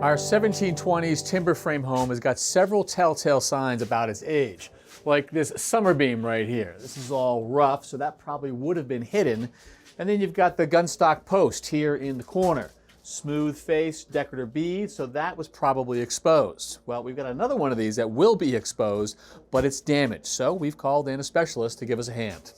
Our 1720s timber frame home has got several telltale signs about its age. Like this summer beam right here. This is all rough, so that probably would have been hidden. And then you've got the Gunstock post here in the corner. Smooth face, decorative bead, so that was probably exposed. Well, we've got another one of these that will be exposed, but it's damaged. So we've called in a specialist to give us a hand.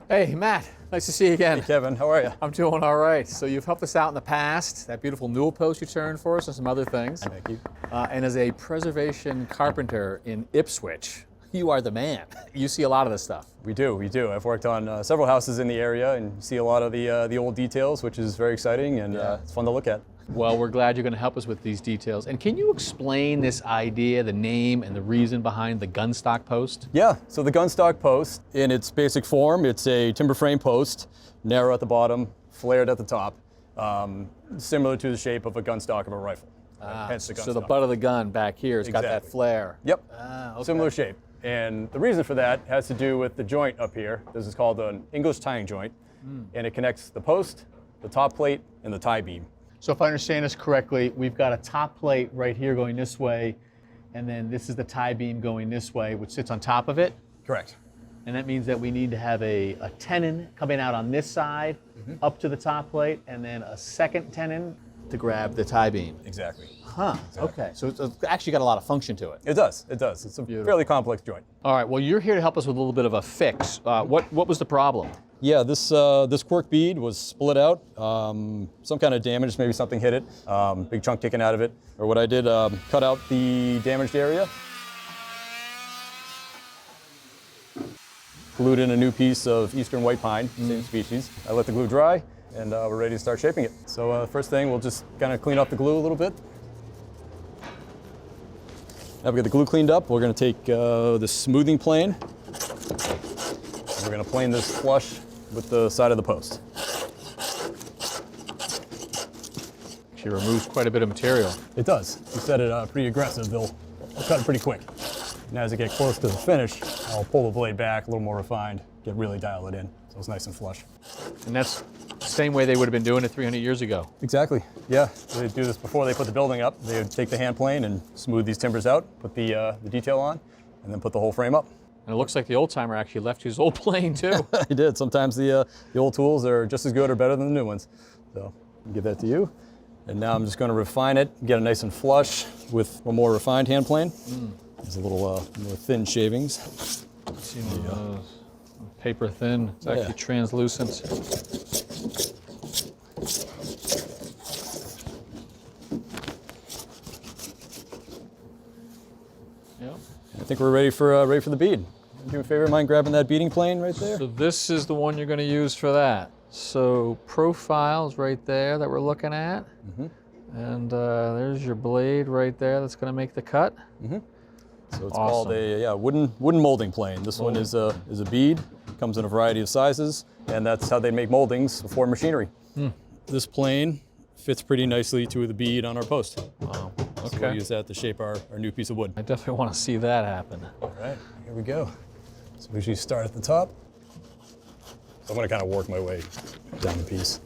Hey, Matt, nice to see you again. Hey, Kevin, how are you? I'm doing all right. So you've helped us out in the past, that beautiful newel post you turned for us and some other things. Thank you. And as a Preservation Carpenter in Ipswich, you are the man. You see a lot of this stuff. We do. I've worked on several houses in the area and you see a lot of the old details, which is very exciting and it's fun to look at. Well, we're glad you're going to help us with these details. And can you explain this idea, the name, and the reason behind the Gunstock post? Yeah, so the Gunstock post, in its basic form, it's a timber frame post, narrow at the bottom, flared at the top, similar to the shape of a gunstock of a rifle. Hence the Gunstock. So the butt of the gun back here has got that Exactly. flare. Yep, Okay. similar shape. And the reason for that has to do with the joint up here. This is called an English tying joint, and it connects the post, the top plate, and the tie beam. So if I understand this correctly, we've got a top plate right here going this way, and then this is the tie beam going this way, which sits on top of it. Correct. And that means that we need to have a tenon coming out on this side, up to the top plate, and then a second tenon to grab the tie beam. Exactly. Huh, okay. So it's actually got a lot of function to it. It does. It's a fairly complex joint. All right, well, you're here to help us with a little bit of a fix. What was the problem? Yeah, this cork bead was split out. Some kind of damage, maybe something hit it. Big chunk taken out of it. Or what I did, cut out the damaged area. Glued in a new piece of eastern white pine, same species. I let the glue dry, and we're ready to start shaping it. So first thing, we'll just kind of clean up the glue a little bit. Now we got the glue cleaned up, we're going to take the smoothing plane. We're going to plane this flush with the side of the post. She removes quite a bit of material. It does. You set it pretty aggressive, they'll cut it pretty quick. And as I get close to the finish, I'll pull the blade back, a little more refined, really dial it in, so it's nice and flush. And that's the same way they would have been doing it 300 years ago. Exactly, yeah. They'd do this before they put the building up. They would take the hand plane and smooth these timbers out, put the detail on, and then put the whole frame up. And it looks like the old timer actually left his old plane too. He did. Sometimes the old tools are just as good or better than the new ones. So I'll give that to you. And now I'm just going to refine it, get it nice and flush with a more refined hand plane. There's a little more thin shavings. See one of those. Paper thin. It's actually translucent. Yep. I think we're ready for the bead. Do a favor, mind grabbing that beading plane right there? So this is the one you're going to use for that. So profiles right there that we're looking at. And there's your blade right there that's going to make the cut. So it's Awesome. called a wooden molding plane. This one is a bead. It comes in a variety of sizes, and that's how they make moldings for machinery. This plane fits pretty nicely to the bead on our post. Wow. So Okay. we'll use that to shape our new piece of wood. I definitely want to see that happen. All right, here we go. So we usually start at the top. So I'm going to kind of work my way down the piece.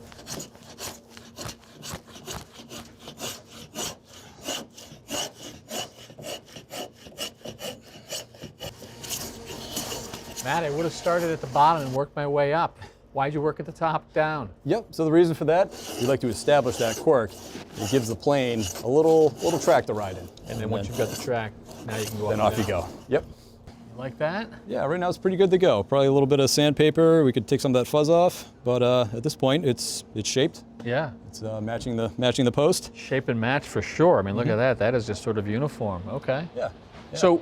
Matt, I would have started at the bottom and worked my way up. Why'd you work at the top down? Yep, so the reason for that, we like to establish that cork. It gives the plane a little track to ride in. And then once you've got the track, now you can go Then up off and you down. go. Yep. You like that? Yeah, right now it's pretty good to go. Probably a little bit of sandpaper. We could take some of that fuzz off, but at this point, it's shaped. Yeah. It's matching the post. Shape and match for sure. I mean, look at that. That is just sort of uniform. Okay. Yeah. So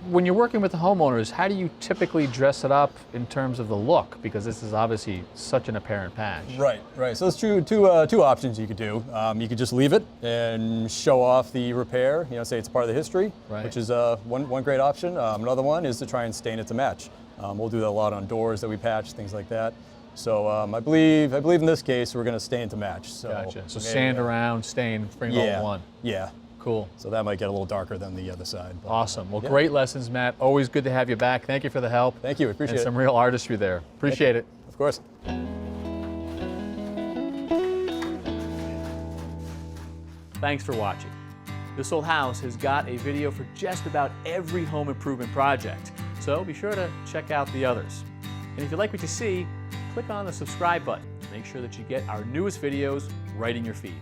when you're working with the homeowners, how do you typically dress it up in terms of the look? Because this is obviously such an apparent patch. Right. So there's two options you could do. You could just leave it and show off the repair. Say it's part of the history, Right. which is one great option. Another one is to try and stain it to match. We'll do that a lot on doors that we patch, things like that. So I believe in this case we're going to stain to match. So Gotcha. So sand around, stain, bring it all in one. Yeah. Cool. So that might get a little darker than the other side. But, Awesome. Well, yeah. great lessons, Matt. Always good to have you back. Thank you for the help. Thank you. Appreciate and it. some real artistry there. Appreciate it. Of course. Thanks for watching. This Old House has got a video for just about every home improvement project, so be sure to check out the others. And if you like what you see, click on the subscribe button to make sure that you get our newest videos right in your feed.